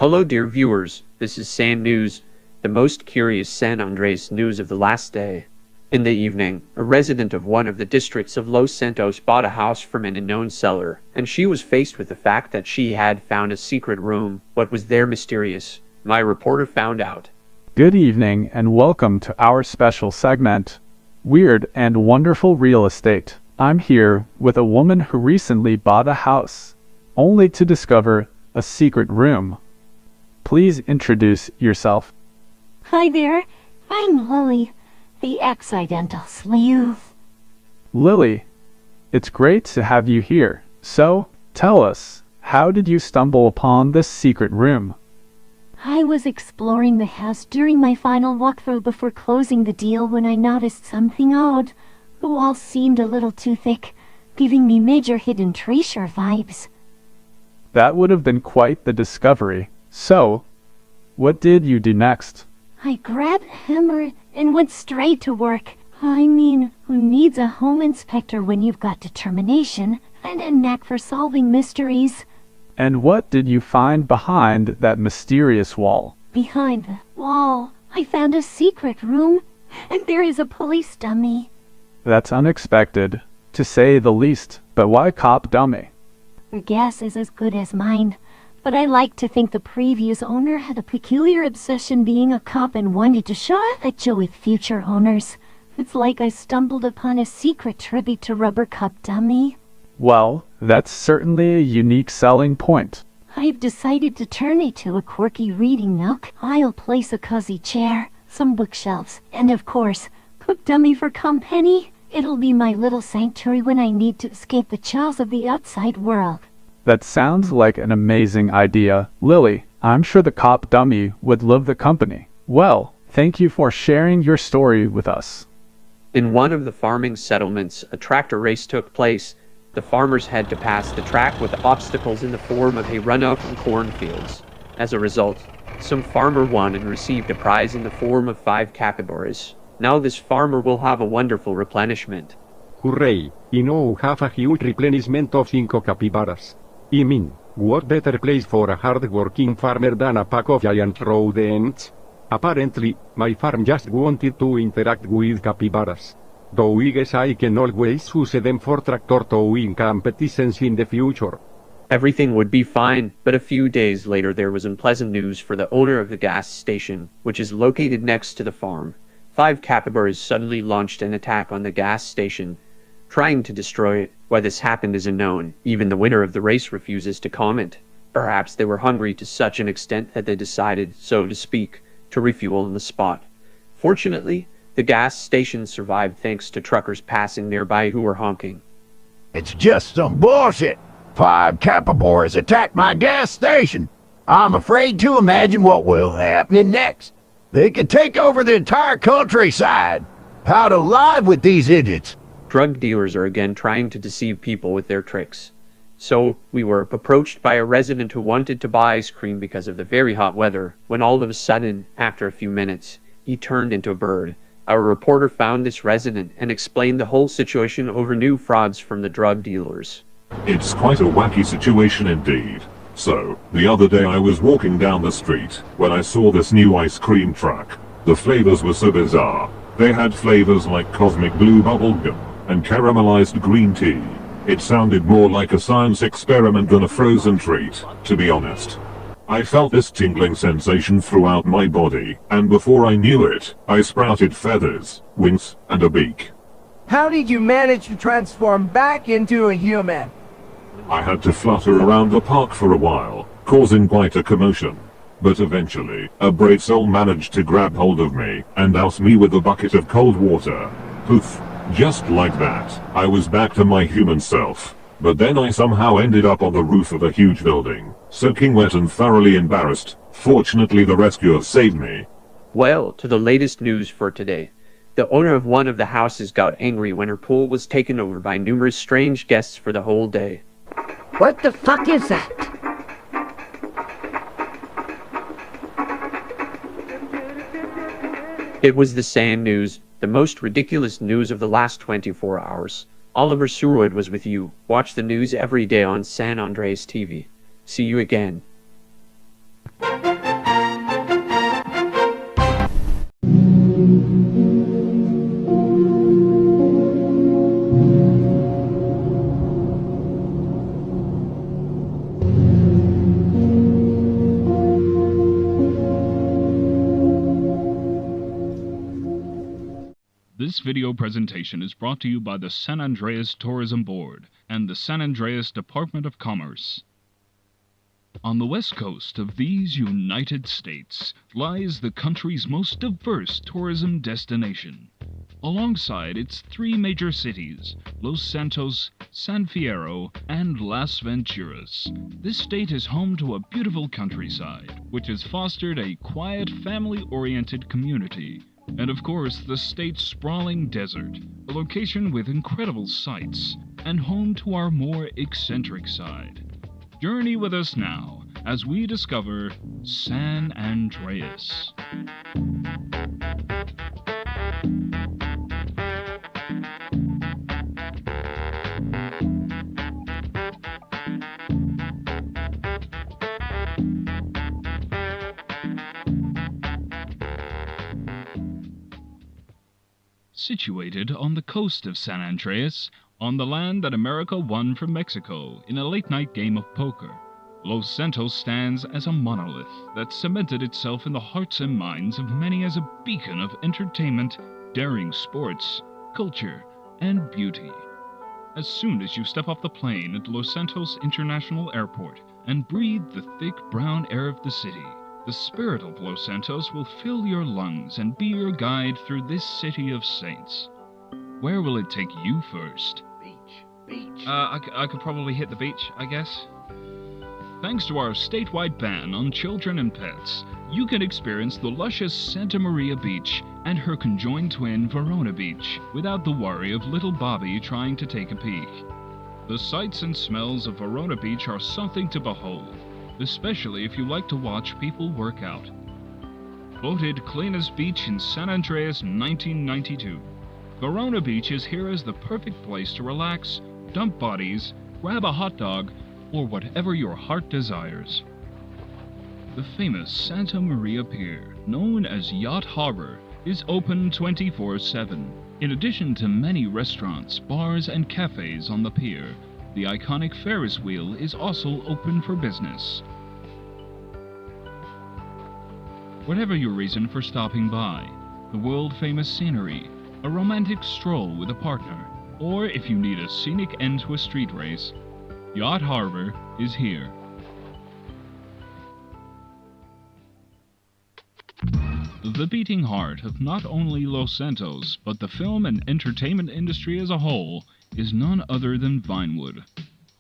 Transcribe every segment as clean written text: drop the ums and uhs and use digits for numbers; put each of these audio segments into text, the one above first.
Hello dear viewers, this is San News, the most curious San Andres news of the last day. In the evening, a resident of one of the districts of Los Santos bought a house from an unknown seller, and she was faced with the fact that she had found a secret room. What was there mysterious? My reporter found out. Good evening and welcome to our special segment, Weird and Wonderful Real Estate. I'm here with a woman who recently bought a house, only to discover a secret room. Please introduce yourself. Hi there, I'm Lily, the accidental sleuth. Lily, it's great to have you here. So, tell us, how did you stumble upon this secret room? I was exploring the house during my final walkthrough before closing the deal when I noticed something odd. The walls seemed a little too thick, giving me major hidden treasure vibes. That would have been quite the discovery. So, what did you do next? I grabbed a hammer and went straight to work. I mean, who needs a home inspector when you've got determination and a knack for solving mysteries? And what did you find behind that mysterious wall? Behind the wall, I found a secret room, and there is a police dummy. That's unexpected, to say the least, but why cop dummy? Your guess is as good as mine, but I like to think the previous owner had a peculiar obsession being a cop and wanted to share that joy with future owners. It's like I stumbled upon a secret tribute to Rubber Cup Dummy. Well, that's certainly a unique selling point. I've decided to turn it to a quirky reading nook. I'll place a cozy chair, some bookshelves, and of course, Cup Dummy for company. It'll be my little sanctuary when I need to escape the chills of the outside world. That sounds like an amazing idea. Lily, I'm sure the cop dummy would love the company. Well, thank you for sharing your story with us. In one of the farming settlements, a tractor race took place. The farmers had to pass the track with obstacles in the form of a runoff from cornfields. As a result, some farmer won and received a prize in the form of 5 capybaras. Now this farmer will have a wonderful replenishment. Hooray! I now have a huge replenishment of 5 capybaras. I mean, what better place for a hard-working farmer than a pack of giant rodents? Apparently, my farm just wanted to interact with capybaras. Though I guess I can always use them for tractor towing competitions in the future. Everything would be fine, but a few days later there was unpleasant news for the owner of the gas station, which is located next to the farm. 5 capybaras suddenly launched an attack on the gas station, trying to destroy it. Why this happened is unknown. Even the winner of the race refuses to comment. Perhaps they were hungry to such an extent that they decided, so to speak, to refuel on the spot. Fortunately, the gas station survived thanks to truckers passing nearby who were honking. It's just some bullshit. 5 capybaras attacked my gas station. I'm afraid to imagine what will happen next. They could take over the entire countryside. How to live with these idiots? Drug dealers are again trying to deceive people with their tricks. So, we were approached by a resident who wanted to buy ice cream because of the very hot weather, when all of a sudden, after a few minutes, he turned into a bird. Our reporter found this resident and explained the whole situation over new frauds from the drug dealers. It's quite a wacky situation indeed. So, the other day I was walking down the street when I saw this new ice cream truck. The flavors were so bizarre. They had flavors like cosmic blue bubblegum and caramelized green tea. It sounded more like a science experiment than a frozen treat, to be honest. I felt this tingling sensation throughout my body, and before I knew it, I sprouted feathers, wings, and a beak. How did you manage to transform back into a human? I had to flutter around the park for a while, causing quite a commotion. But eventually, a brave soul managed to grab hold of me and douse me with a bucket of cold water. Poof. Just like that, I was back to my human self. But then I somehow ended up on the roof of a huge building, soaking wet and thoroughly embarrassed. Fortunately, the rescuers saved me. Well, to the latest news for today. The owner of one of the houses got angry when her pool was taken over by numerous strange guests for the whole day. What the fuck is that? It was the San News, the most ridiculous news of the last 24 hours. Oliver Surwood was with you. Watch the news every day on San Andres TV. See you again. This video presentation is brought to you by the San Andreas Tourism Board and the San Andreas Department of Commerce. On the west coast of these United States lies the country's most diverse tourism destination. Alongside its three major cities, Los Santos, San Fierro, and Las Venturas, this state is home to a beautiful countryside, which has fostered a quiet, family-oriented community. And of course, the state's sprawling desert, a location with incredible sights, and home to our more eccentric side. Journey with us now as we discover San Andreas. Situated on the coast of San Andreas, on the land that America won from Mexico in a late-night game of poker, Los Santos stands as a monolith that cemented itself in the hearts and minds of many as a beacon of entertainment, daring sports, culture, and beauty. As soon as you step off the plane at Los Santos International Airport and breathe the thick brown air of the city, the spirit of Los Santos will fill your lungs and be your guide through this city of saints. Where will it take you first? Beach. I could probably hit the beach, I guess. Thanks to our statewide ban on children and pets, you can experience the luscious Santa Maria Beach and her conjoined twin Verona Beach without the worry of little Bobby trying to take a peek. The sights and smells of Verona Beach are something to behold, especially if you like to watch people work out. Voted cleanest beach in San Andreas 1992, Verona Beach is here as the perfect place to relax, dump bodies, grab a hot dog, or whatever your heart desires. The famous Santa Maria Pier, known as Yacht Harbor, is open 24/7. In addition to many restaurants, bars, and cafes on the pier, the iconic Ferris wheel is also open for business. Whatever your reason for stopping by, the world-famous scenery, a romantic stroll with a partner, or if you need a scenic end to a street race, Yacht Harbor is here. The beating heart of not only Los Santos, but the film and entertainment industry as a whole, is none other than Vinewood.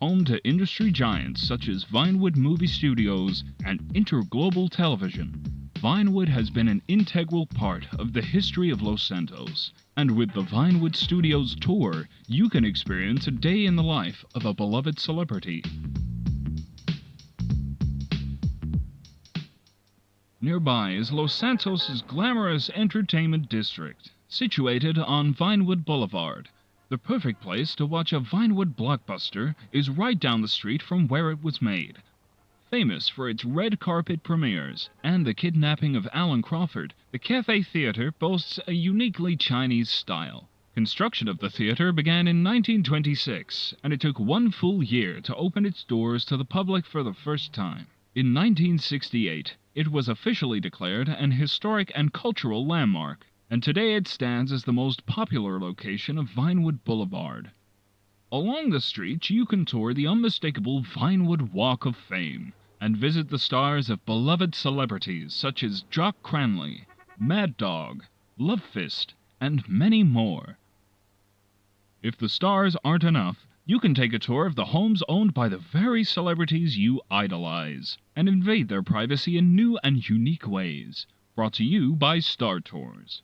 Home to industry giants such as Vinewood Movie Studios and Interglobal Television, Vinewood has been an integral part of the history of Los Santos. And with the Vinewood Studios tour, you can experience a day in the life of a beloved celebrity. Nearby is Los Santos' glamorous entertainment district, situated on Vinewood Boulevard. The perfect place to watch a Vinewood blockbuster is right down the street from where it was made. Famous for its red carpet premieres and the kidnapping of Alan Crawford, the Cafe Theater boasts a uniquely Chinese style. Construction of the theater began in 1926, and it took one full year to open its doors to the public for the first time. In 1968, it was officially declared an historic and cultural landmark, and today it stands as the most popular location of Vinewood Boulevard. Along the street, you can tour the unmistakable Vinewood Walk of Fame and visit the stars of beloved celebrities such as Jock Cranley, Mad Dog, Love Fist, and many more. If the stars aren't enough, you can take a tour of the homes owned by the very celebrities you idolize and invade their privacy in new and unique ways. Brought to you by Star Tours.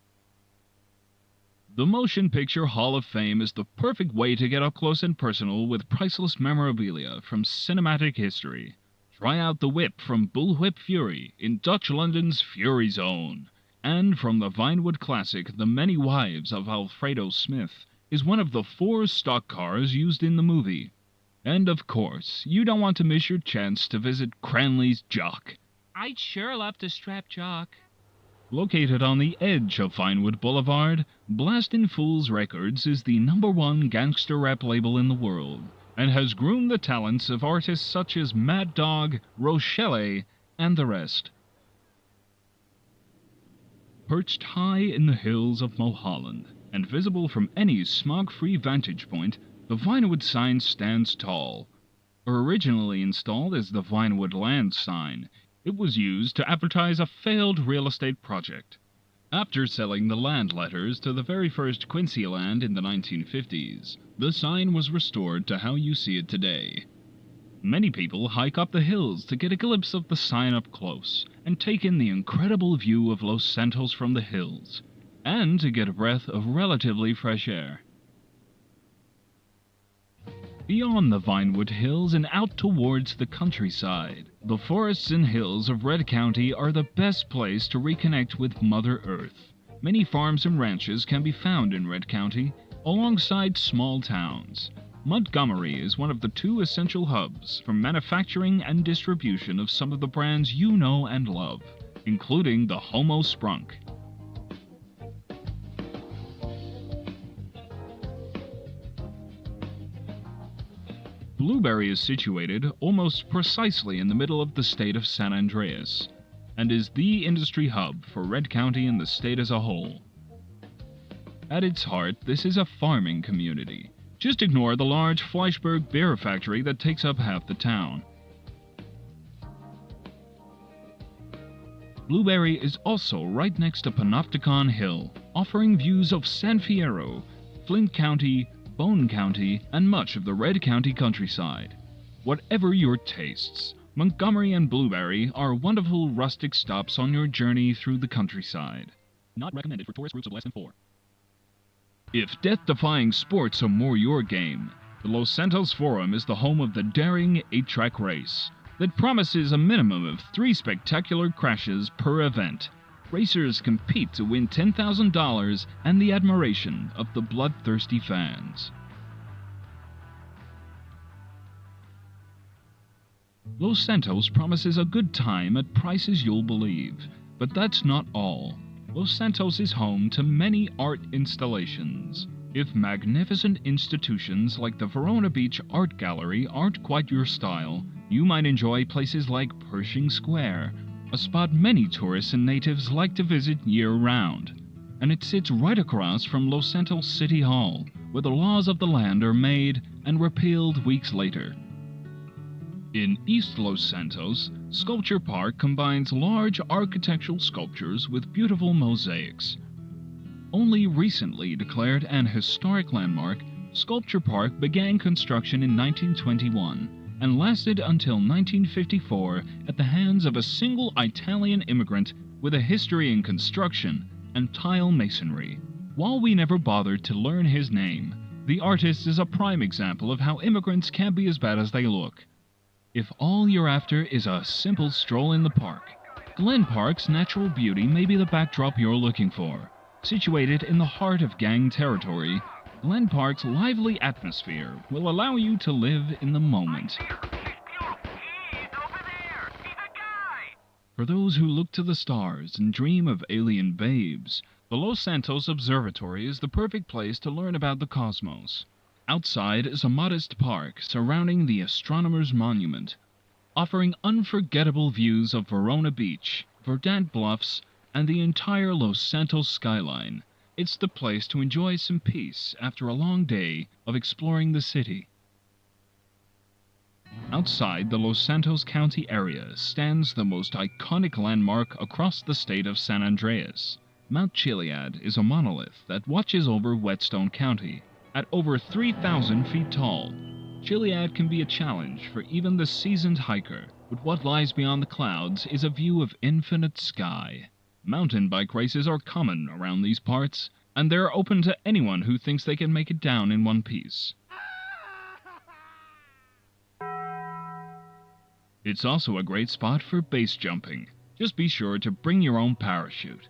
The Motion Picture Hall of Fame is the perfect way to get up close and personal with priceless memorabilia from cinematic history. Try out the whip from Bullwhip Fury in Dutch London's Fury Zone. And from the Vinewood classic The Many Wives of Alfredo Smith is one of the 4 stock cars used in the movie. And of course, you don't want to miss your chance to visit Cranley's Jock. I'd sure love to strap Jock. Located on the edge of Vinewood Boulevard, Blastin' Fools Records is the #1 gangster rap label in the world and has groomed the talents of artists such as Mad Dog, Rochelle, and the rest. Perched high in the hills of Mulholland and visible from any smog-free vantage point, the Vinewood sign stands tall. Originally installed as the Vinewood Land sign, it was used to advertise a failed real estate project. After selling the land letters to the very first Quincy land in the 1950s, the sign was restored to how you see it today. Many people hike up the hills to get a glimpse of the sign up close and take in the incredible view of Los Santos from the hills, and to get a breath of relatively fresh air. Beyond the Vinewood Hills and out towards the countryside, the forests and hills of Red County are the best place to reconnect with Mother Earth. Many farms and ranches can be found in Red County, alongside small towns. Montgomery is one of the 2 essential hubs for manufacturing and distribution of some of the brands you know and love, including the Homo Sprunk. Blueberry is situated almost precisely in the middle of the state of San Andreas, and is the industry hub for Red County and the state as a whole. At its heart, this is a farming community. Just ignore the large Fleischberg beer factory that takes up half the town. Blueberry is also right next to Panopticon Hill, offering views of San Fierro, Flint County, Bone County, and much of the Red County countryside. Whatever your tastes, Montgomery and Blueberry are wonderful rustic stops on your journey through the countryside. Not recommended for tourist groups of less than 4. If death-defying sports are more your game, the Los Santos Forum is the home of the daring 8-track race that promises a minimum of 3 spectacular crashes per event. Racers compete to win $10,000 and the admiration of the bloodthirsty fans. Los Santos promises a good time at prices you'll believe, but that's not all. Los Santos is home to many art installations. If magnificent institutions like the Verona Beach Art Gallery aren't quite your style, you might enjoy places like Pershing Square, a spot many tourists and natives like to visit year-round. And it sits right across from Los Santos City Hall, where the laws of the land are made and repealed weeks later. In East Los Santos, Sculpture Park combines large architectural sculptures with beautiful mosaics. Only recently declared an historic landmark, Sculpture Park began construction in 1921 and lasted until 1954 at the hands of a single Italian immigrant with a history in construction and tile masonry. While we never bothered to learn his name, the artist is a prime example of how immigrants can be as bad as they look. If all you're after is a simple stroll in the park, Glen Park's natural beauty may be the backdrop you're looking for. Situated in the heart of gang territory, Glen Park's lively atmosphere will allow you to live in the moment. For those who look to the stars and dream of alien babes, the Los Santos Observatory is the perfect place to learn about the cosmos. Outside is a modest park surrounding the Astronomer's Monument, offering unforgettable views of Verona Beach, Verdant Bluffs, and the entire Los Santos skyline. It's the place to enjoy some peace after a long day of exploring the city. Outside the Los Santos County area stands the most iconic landmark across the state of San Andreas. Mount Chiliad is a monolith that watches over Whetstone County. At over 3,000 feet tall, Chiliad can be a challenge for even the seasoned hiker, but what lies beyond the clouds is a view of infinite sky. Mountain bike races are common around these parts, and they're open to anyone who thinks they can make it down in one piece. It's also a great spot for base jumping. Just be sure to bring your own parachute.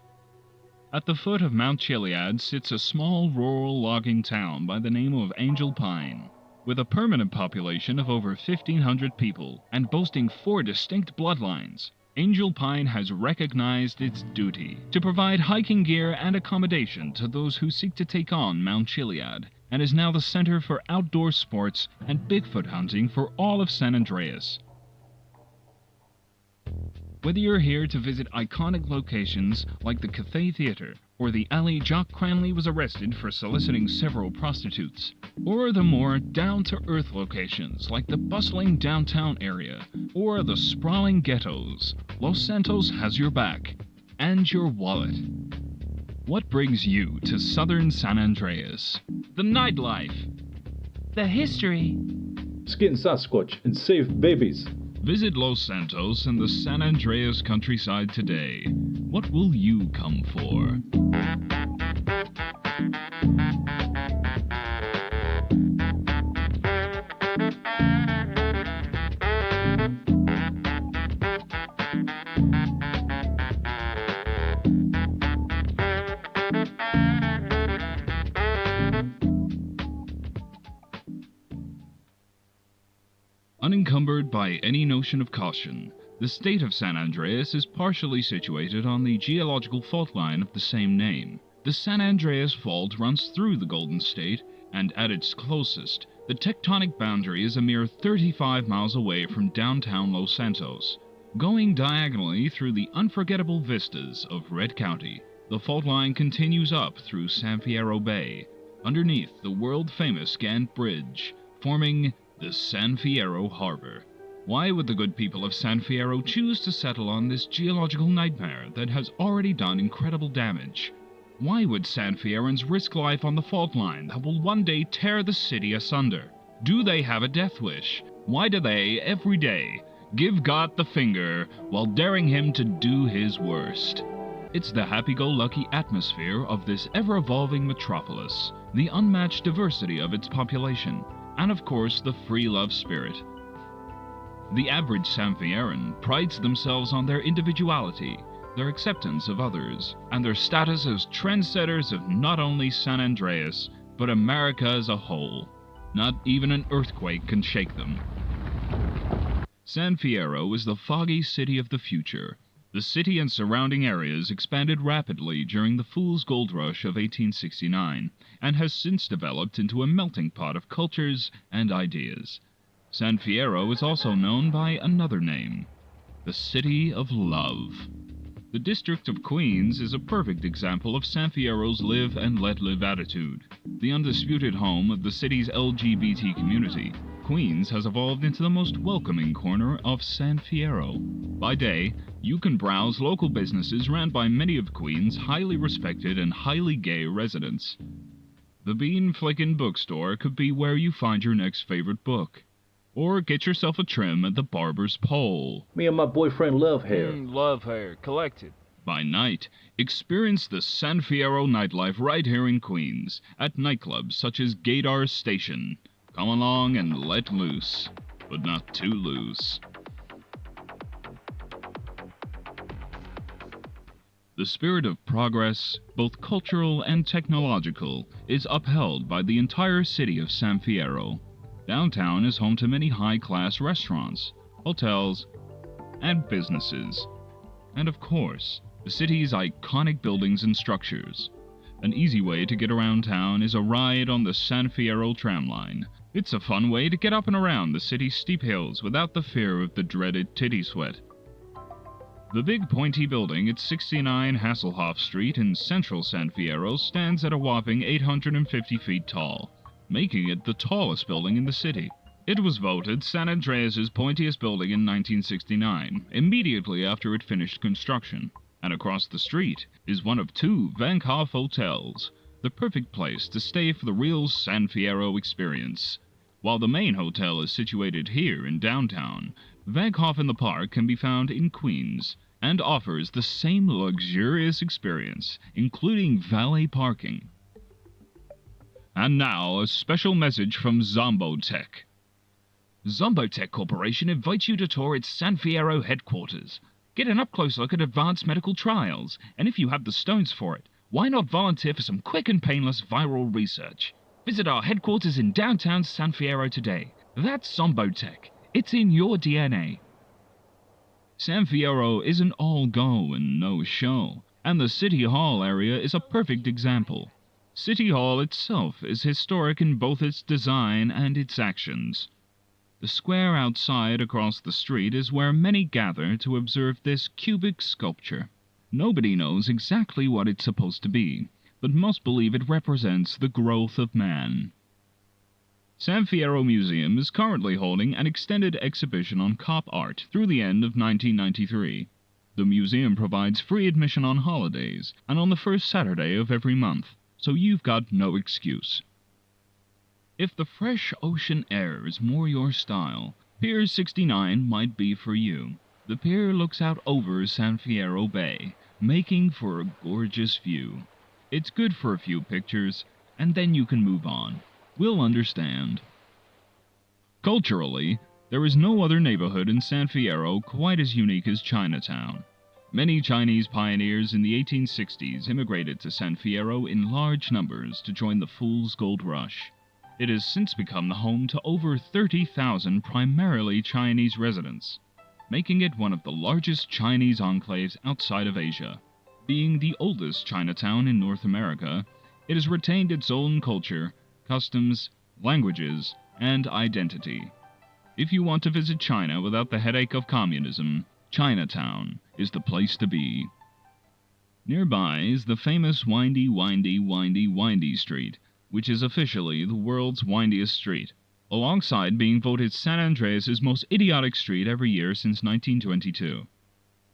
At the foot of Mount Chiliad sits a small rural logging town by the name of Angel Pine, with a permanent population of over 1,500 people and boasting 4 distinct bloodlines. Angel Pine has recognized its duty to provide hiking gear and accommodation to those who seek to take on Mount Chiliad, and is now the center for outdoor sports and Bigfoot hunting for all of San Andreas. Whether you're here to visit iconic locations like the Cathay Theater, or the alley Jock Cranley was arrested for soliciting several prostitutes, or the more down-to-earth locations like the bustling downtown area, or the sprawling ghettos, Los Santos has your back, and your wallet. What brings you to southern San Andreas? The nightlife, The history. Skin Sasquatch and save babies. Visit Los Santos and the San Andreas countryside today. What will you come for? Unencumbered by any notion of caution, the state of San Andreas is partially situated on the geological fault line of the same name. The San Andreas Fault runs through the Golden State, and at its closest, the tectonic boundary is a mere 35 miles away from downtown Los Santos. Going diagonally through the unforgettable vistas of Red County, the fault line continues up through San Fierro Bay, underneath the world-famous Gant Bridge, forming the San Fierro Harbor. Why would the good people of San Fierro choose to settle on this geological nightmare that has already done incredible damage? Why would San Fierrans risk life on the fault line that will one day tear the city asunder? Do they have a death wish? Why do they, every day, give God the finger while daring him to do his worst? It's the happy-go-lucky atmosphere of this ever-evolving metropolis, the unmatched diversity of its population, and of course the free love spirit. The average San Fierran prides themselves on their individuality, their acceptance of others, and their status as trendsetters of not only San Andreas, but America as a whole. Not even an earthquake can shake them. San Fierro is the foggy city of the future. The city and surrounding areas expanded rapidly during the Fool's Gold Rush of 1869, and has since developed into a melting pot of cultures and ideas. San Fierro is also known by another name, the City of Love. The District of Queens is a perfect example of San Fierro's live and let live attitude. The undisputed home of the city's LGBT community, Queens has evolved into the most welcoming corner of San Fierro. By day, you can browse local businesses ran by many of Queens' highly respected and highly gay residents. The Bean Flickin' Bookstore could be where you find your next favorite book. Or get yourself a trim at the barber's pole. Me and my boyfriend love hair. Love hair. Collected. By night, experience the San Fierro nightlife right here in Queens, at nightclubs such as Gaydar Station. Come along and let loose, but not too loose. The spirit of progress, both cultural and technological, is upheld by the entire city of San Fierro. Downtown is home to many high-class restaurants, hotels, and businesses. And of course, the city's iconic buildings and structures. An easy way to get around town is a ride on the San Fierro tramline. It's a fun way to get up and around the city's steep hills without the fear of the dreaded titty sweat. The big pointy building at 69 Hasselhoff Street in central San Fierro stands at a whopping 850 feet tall, making it the tallest building in the city. It was voted San Andreas' pointiest building in 1969, immediately after it finished construction. And across the street is one of two Van Gogh hotels, the perfect place to stay for the real San Fierro experience. While the main hotel is situated here in downtown, Van Gogh in the Park can be found in Queens, and offers the same luxurious experience, including valet parking. And now, a special message from Zombotech. Zombotech Corporation invites you to tour its San Fierro headquarters. Get an up-close look at advanced medical trials, and if you have the stones for it, why not volunteer for some quick and painless viral research? Visit our headquarters in downtown San Fierro today. That's Zombotech. It's in your DNA. San Fierro isn't all go and no show, and the City Hall area is a perfect example. City Hall itself is historic in both its design and its actions. The square outside across the street is where many gather to observe this cubic sculpture. Nobody knows exactly what it's supposed to be, but most believe it represents the growth of man. San Fierro Museum is currently holding an extended exhibition on cop art through the end of 1993. The museum provides free admission on holidays and on the first Saturday of every month, so you've got no excuse. If the fresh ocean air is more your style, Pier 69 might be for you. The pier looks out over San Fierro Bay, making for a gorgeous view. It's good for a few pictures, and then you can move on. We'll understand. Culturally, there is no other neighborhood in San Fierro quite as unique as Chinatown. Many Chinese pioneers in the 1860s immigrated to San Fierro in large numbers to join the Fool's Gold Rush. It has since become the home to over 30,000 primarily Chinese residents, making it one of the largest Chinese enclaves outside of Asia. Being the oldest Chinatown in North America, it has retained its own culture, customs, languages, and identity. If you want to visit China without the headache of communism, Chinatown is the place to be. Nearby is the famous Windy Street, which is officially the world's windiest street, alongside being voted San Andreas' most idiotic street every year since 1922.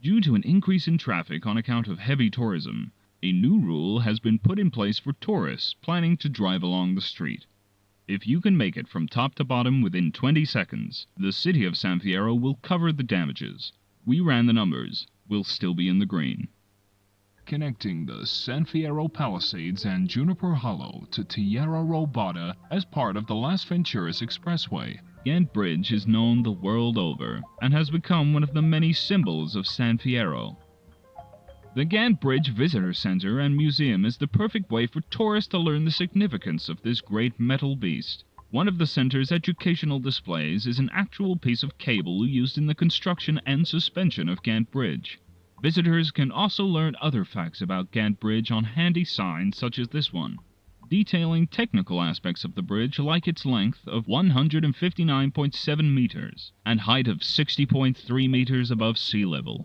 Due to an increase in traffic on account of heavy tourism, a new rule has been put in place for tourists planning to drive along the street. If you can make it from top to bottom within 20 seconds, the city of San Fierro will cover the damages. We ran the numbers. We'll still be in the green. Connecting the San Fierro Palisades and Juniper Hollow to Tierra Robada as part of the Las Venturas Expressway. Ghent Bridge is known the world over and has become one of the many symbols of San Fierro. The Ghent Bridge Visitor Center and Museum is the perfect way for tourists to learn the significance of this great metal beast. One of the center's educational displays is an actual piece of cable used in the construction and suspension of Ghent Bridge. Visitors can also learn other facts about Ghent Bridge on handy signs such as this one, detailing technical aspects of the bridge like its length of 159.7 meters and height of 60.3 meters above sea level.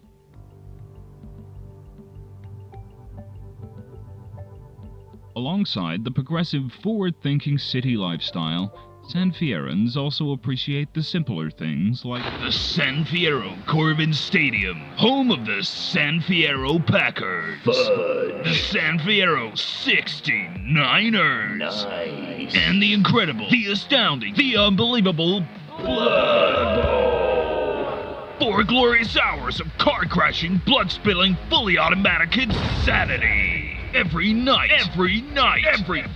Alongside the progressive, forward-thinking city lifestyle, San Fierrans also appreciate the simpler things like the San Fierro Corbin Stadium, home of the San Fierro Packers. Fudge. The San Fierro 69ers. Nice. And the incredible, the astounding, the unbelievable Blood Bowl. 4 glorious hours of car-crashing, blood-spilling, fully automatic insanity. Every night, every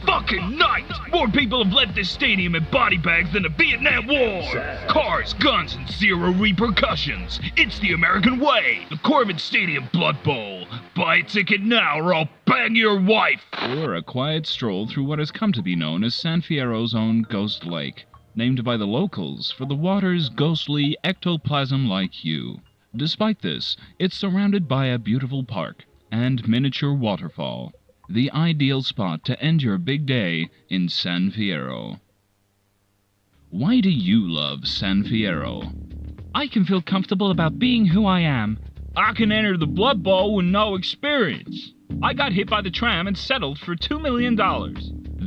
fucking night! More people have left this stadium in body bags than the Vietnam War! Cars, guns, and zero repercussions. It's the American way! The Corbin Stadium Blood Bowl. Buy a ticket now or I'll bang your wife! Or a quiet stroll through what has come to be known as San Fierro's own Ghost Lake, named by the locals for the water's ghostly ectoplasm-like hue. Despite this, it's surrounded by a beautiful park and miniature waterfall, the ideal spot to end your big day in San Fierro. Why do you love San Fierro? I can feel comfortable about being who I am. I can enter the Blood Bowl with no experience. I got hit by the tram and settled for $2 million.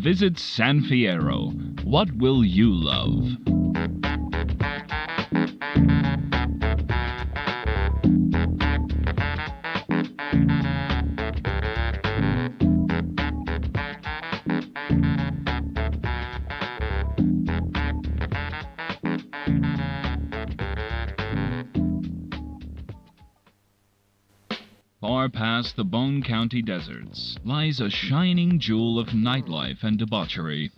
Visit San Fierro. What will you love? Far past the Bone County deserts lies a shining jewel of nightlife and debauchery.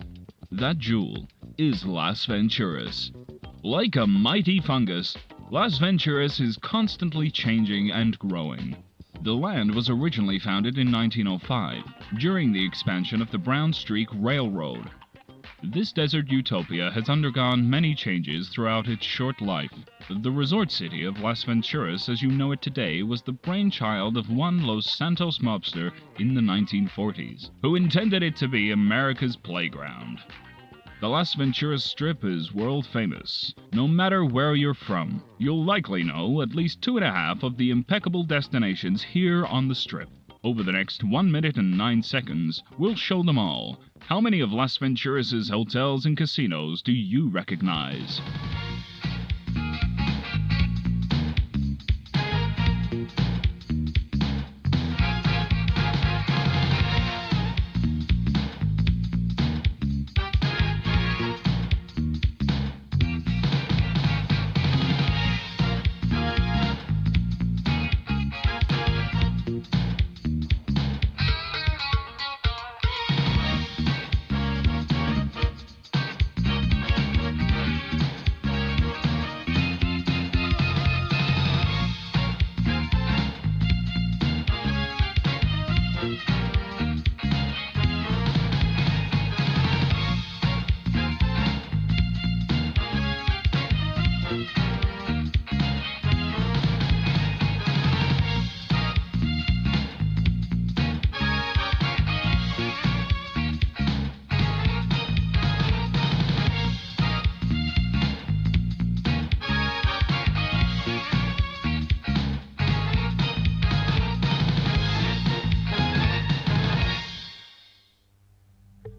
That jewel is Las Venturas. Like a mighty fungus, Las Venturas is constantly changing and growing. The land was originally founded in 1905, during the expansion of the Brown Streak Railroad. This desert utopia has undergone many changes throughout its short life. The resort city of Las Venturas as you know it today was the brainchild of one Los Santos mobster in the 1940s, who intended it to be America's playground. The Las Venturas Strip is world famous. No matter where you're from, you'll likely know at least 2.5 of the impeccable destinations here on the Strip. Over the next 1 minute and 9 seconds, we'll show them all. How many of Las Venturas' hotels and casinos do you recognize?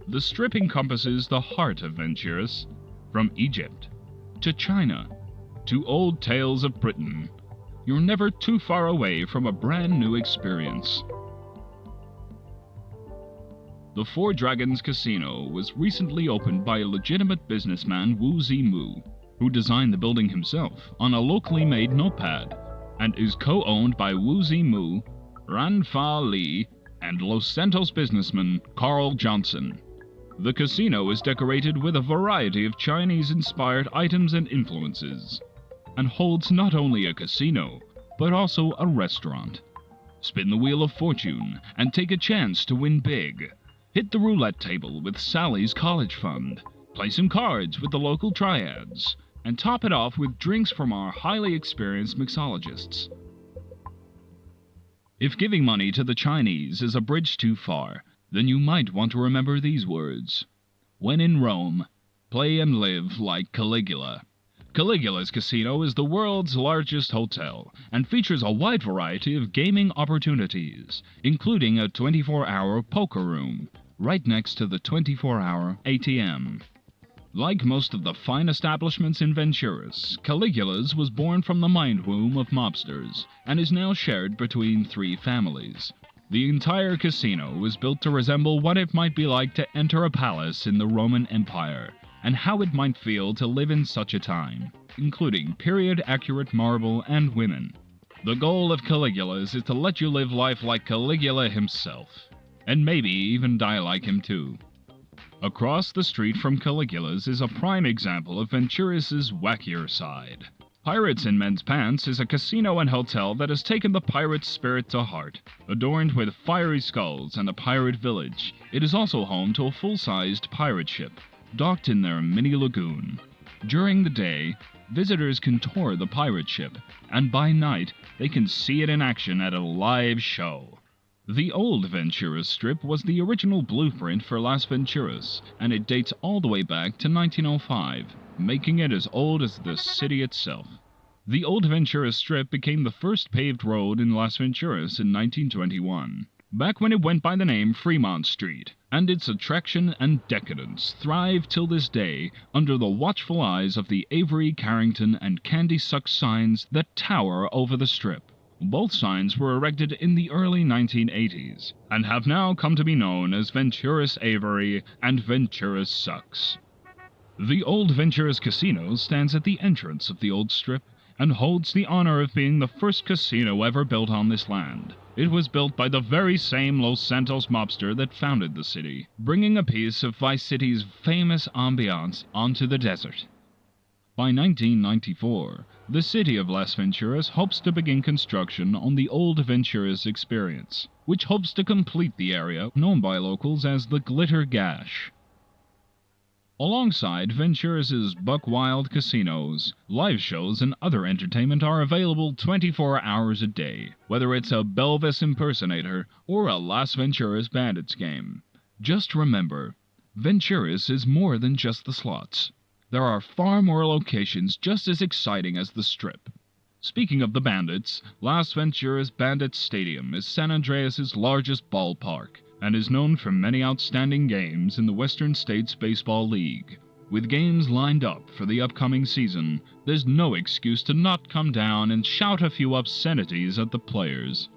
The Strip encompasses the heart of Venturas, from Egypt to China to old tales of Britain. You're never too far away from a brand new experience. The Four Dragons Casino was recently opened by a legitimate businessman Wu Zimu, who designed the building himself on a locally made notepad, and is co-owned by Wu Zimu, Ran Fa Li, and Los Santos businessman Carl Johnson. The casino is decorated with a variety of Chinese-inspired items and influences, and holds not only a casino, but also a restaurant. Spin the Wheel of Fortune and take a chance to win big. Hit the roulette table with Sally's College Fund, play some cards with the local triads, and top it off with drinks from our highly experienced mixologists. If giving money to the Chinese is a bridge too far, then you might want to remember these words. When in Rome, play and live like Caligula. Caligula's casino is the world's largest hotel and features a wide variety of gaming opportunities, including a 24-hour poker room, right next to the 24-hour ATM. Like most of the fine establishments in Venturas, Caligula's was born from the mind womb of mobsters and is now shared between 3 families. The entire casino was built to resemble what it might be like to enter a palace in the Roman Empire, and how it might feel to live in such a time, including period-accurate marble and women. The goal of Caligula's is to let you live life like Caligula himself, and maybe even die like him too. Across the street from Caligula's is a prime example of Venturas' wackier side. Pirates in Men's Pants is a casino and hotel that has taken the pirate spirit to heart. Adorned with fiery skulls and a pirate village, it is also home to a full-sized pirate ship, docked in their mini lagoon. During the day, visitors can tour the pirate ship, and by night, they can see it in action at a live show. The old Venturas Strip was the original blueprint for Las Venturas, and it dates all the way back to 1905, making it as old as the city itself. The old Venturas Strip became the first paved road in Las Venturas in 1921, back when it went by the name Fremont Street, and its attraction and decadence thrive till this day under the watchful eyes of the Avery, Carrington, and Candy Suck signs that tower over the Strip. Both signs were erected in the early 1980s, and have now come to be known as Venturas Avery and Venturas Sucks. The old Venturas Casino stands at the entrance of the old Strip, and holds the honor of being the first casino ever built on this land. It was built by the very same Los Santos mobster that founded the city, bringing a piece of Vice City's famous ambiance onto the desert. By 1994, the city of Las Venturas hopes to begin construction on the old Venturas experience, which hopes to complete the area known by locals as the Glitter Gash. Alongside Ventura's Buck Wild casinos, live shows and other entertainment are available 24 hours a day, whether it's a Belvis impersonator or a Las Venturas Bandits game. Just remember, Ventura's is more than just the slots. There are far more locations just as exciting as the Strip. Speaking of the Bandits, Las Venturas Bandits Stadium is San Andreas' largest ballpark and is known for many outstanding games in the Western States Baseball League. With games lined up for the upcoming season, there's no excuse to not come down and shout a few obscenities at the players.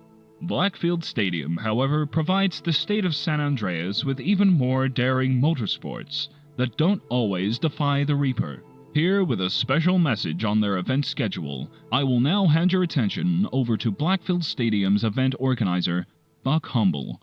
Blackfield Stadium, however, provides the state of San Andreas with even more daring motorsports that don't always defy the Reaper. Here, with a special message on their event schedule, I will now hand your attention over to Blackfield Stadium's event organizer, Buck Humble.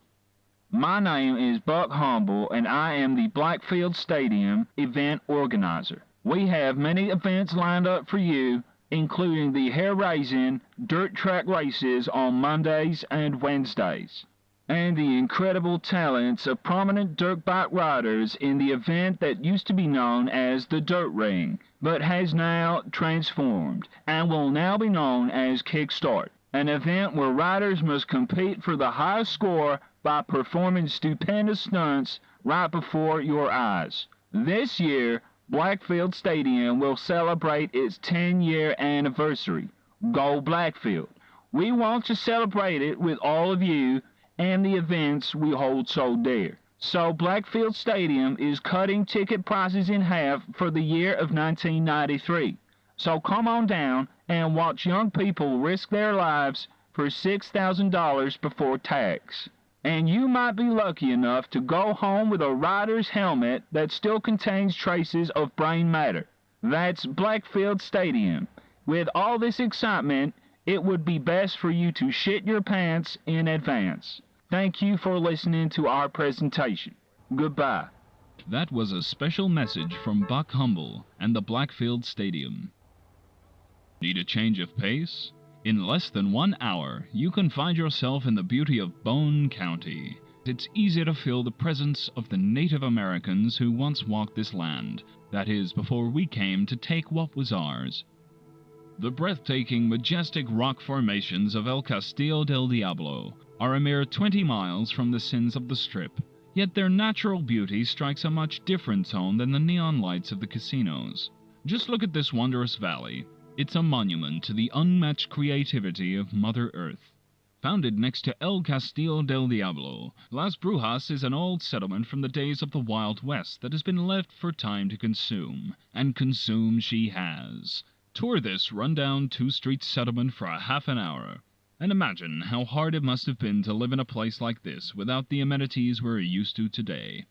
My name is Buck Humble, and I am the Blackfield Stadium event organizer. We have many events lined up for you, including the hair-raising dirt track races on Mondays and Wednesdays, and the incredible talents of prominent dirt bike riders in the event that used to be known as the Dirt Ring, but has now transformed, and will now be known as Kickstart, an event where riders must compete for the highest score by performing stupendous stunts right before your eyes. This year, Blackfield Stadium will celebrate its 10-year anniversary. Go Blackfield! We want to celebrate it with all of you and the events we hold so dear. So Blackfield Stadium is cutting ticket prices in half for the year of 1993. So come on down and watch young people risk their lives for $6,000 before tax. And you might be lucky enough to go home with a rider's helmet that still contains traces of brain matter. That's Blackfield Stadium. With all this excitement, it would be best for you to shit your pants in advance. Thank you for listening to our presentation. Goodbye. That was a special message from Buck Humble and the Blackfield Stadium. Need a change of pace? In less than 1 hour, you can find yourself in the beauty of Bone County. It's easy to feel the presence of the Native Americans who once walked this land, that is, before we came to take what was ours. The breathtaking, majestic rock formations of El Castillo del Diablo are a mere 20 miles from the sins of the Strip, yet their natural beauty strikes a much different tone than the neon lights of the casinos. Just look at this wondrous valley. It's a monument to the unmatched creativity of Mother Earth. Founded next to El Castillo del Diablo, Las Brujas is an old settlement from the days of the Wild West that has been left for time to consume, and consume she has. Tour this rundown two-street settlement for a half an hour, and imagine how hard it must have been to live in a place like this without the amenities we're used to today.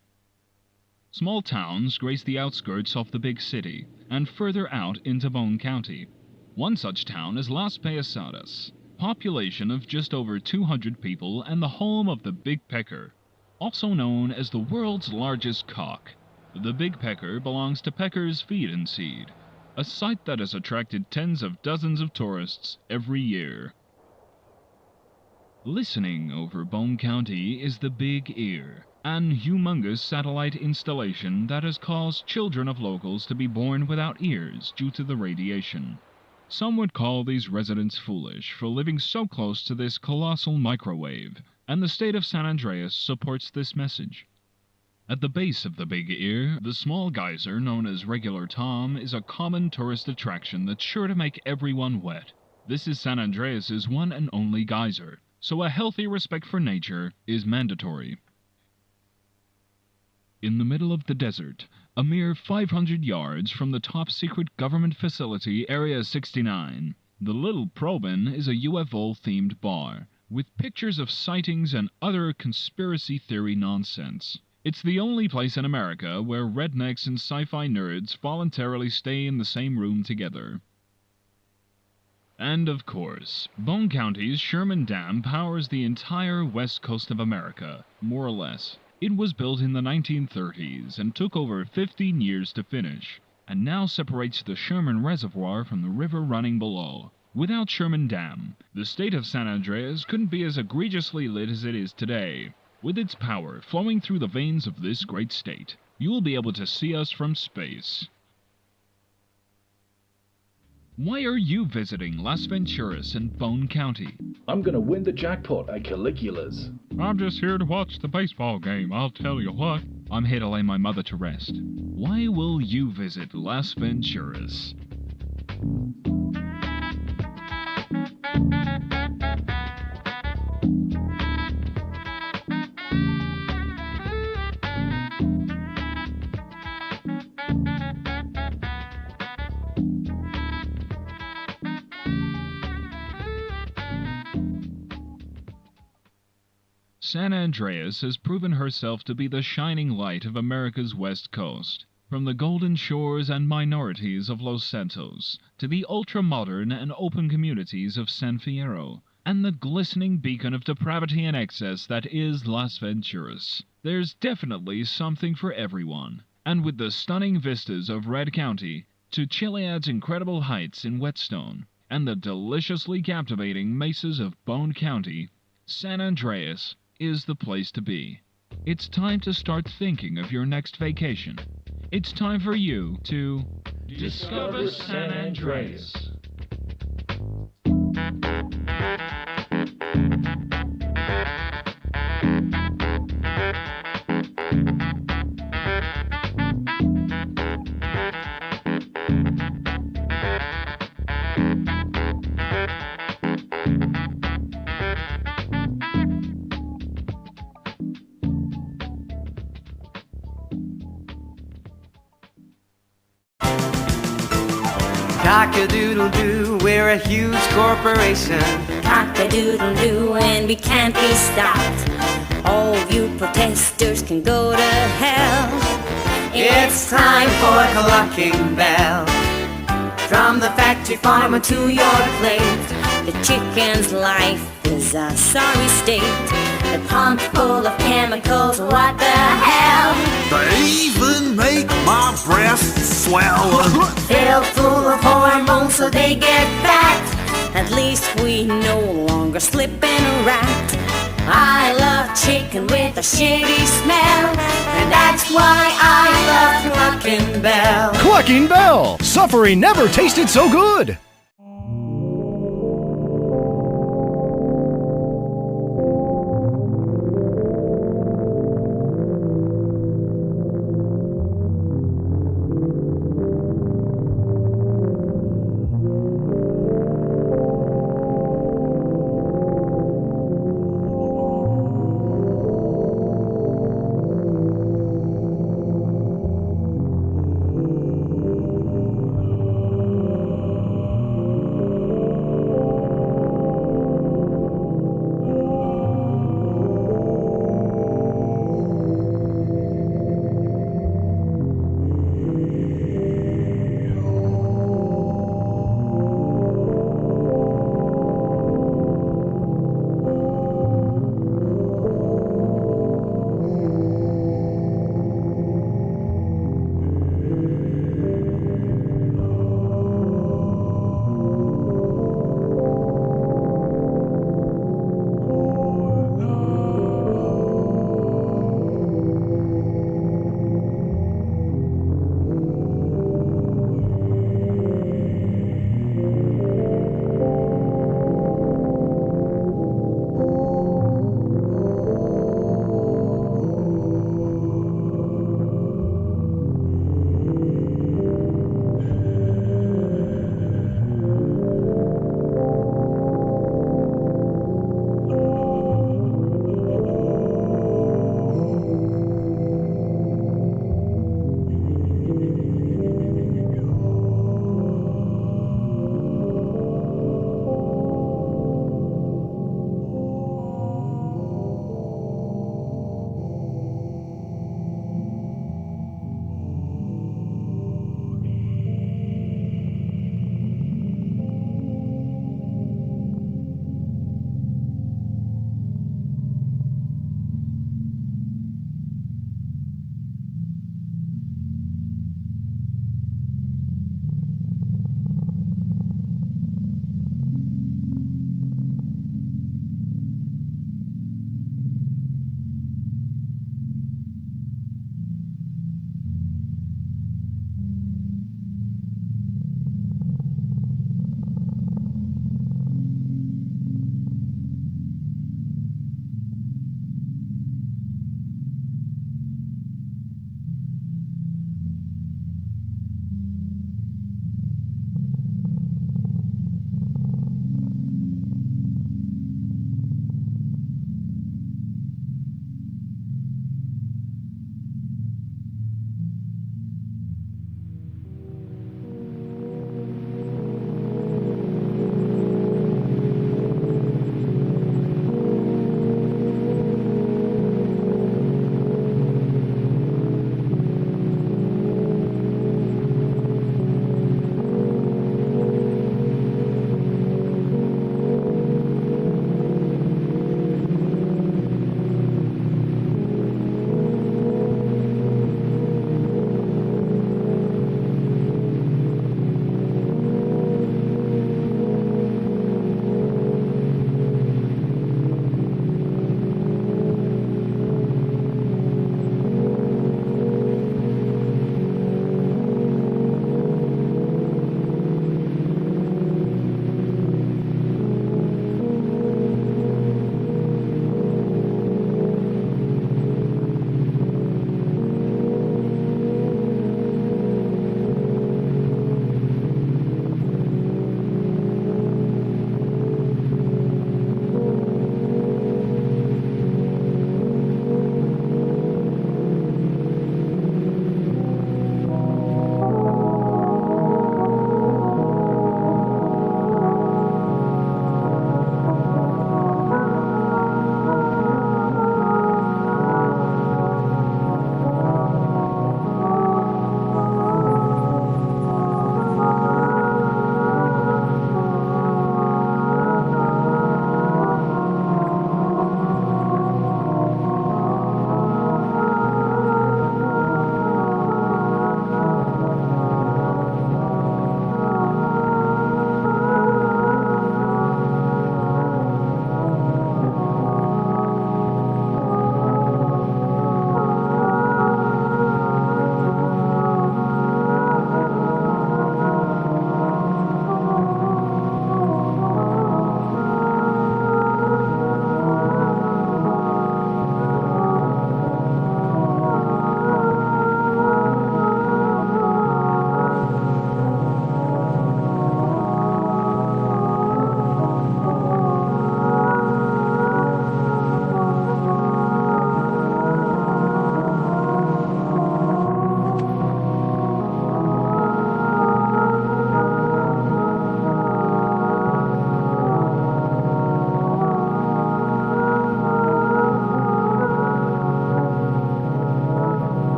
Small towns grace the outskirts of the big city, and further out into Bone County. One such town is Las Payasadas, population of just over 200 people and the home of the Big Pecker, also known as the world's largest cock. The Big Pecker belongs to Pecker's Feed and Seed, a site that has attracted tens of dozens of tourists every year. Listening over Bone County is the Big Ear, an humongous satellite installation that has caused children of locals to be born without ears due to the radiation. Some would call these residents foolish for living so close to this colossal microwave, and the state of San Andreas supports this message. At the base of the Big Ear, the small geyser known as Regular Tom is a common tourist attraction that's sure to make everyone wet. This is San Andreas' one and only geyser, so a healthy respect for nature is mandatory. In the middle of the desert, a mere 500 yards from the top-secret government facility Area 69, the Little Probin is a UFO-themed bar, with pictures of sightings and other conspiracy theory nonsense. It's the only place in America where rednecks and sci-fi nerds voluntarily stay in the same room together. And of course, Bone County's Sherman Dam powers the entire west coast of America, more or less. It was built in the 1930s and took over 15 years to finish, and now separates the Sherman Reservoir from the river running below. Without Sherman Dam, the state of San Andreas couldn't be as egregiously lit as it is today, with its power flowing through the veins of this great state. you will be able to see us from space. Why are you visiting Las Venturas in Bone County? I'm gonna win the jackpot at Caligula's. I'm just here to watch the baseball game, I'll tell you what. I'm here to lay my mother to rest. Why will you visit Las Venturas? San Andreas has proven herself to be the shining light of America's west coast. From the golden shores and minorities of Los Santos, to the ultra-modern and open communities of San Fierro, and the glistening beacon of depravity and excess that is Las Venturas. There's definitely something for everyone. And with the stunning vistas of Red County, to Chiliad's incredible heights in Whetstone, and the deliciously captivating mesas of Bone County, San Andreas is the place to be. It's time to start thinking of your next vacation. It's time for you to discover San Andreas. Cock-a-doodle-doo, we're a huge corporation. Cock-a-doodle-doo, and we can't be stopped. All you protesters can go to hell. It's time for Clucking Bell. From the factory farmer to your plate, the chicken's life is a sorry state. The pump full of chemicals, what the hell? They even make my breasts swell. Filled full of hormones so they get fat. At least we no longer slip in a rat. I love chicken with a shitty smell, and that's why I love Clucking Bell. Clucking Bell! Suffering never tasted so good!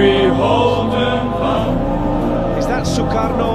beholden found. Is that Soekarno?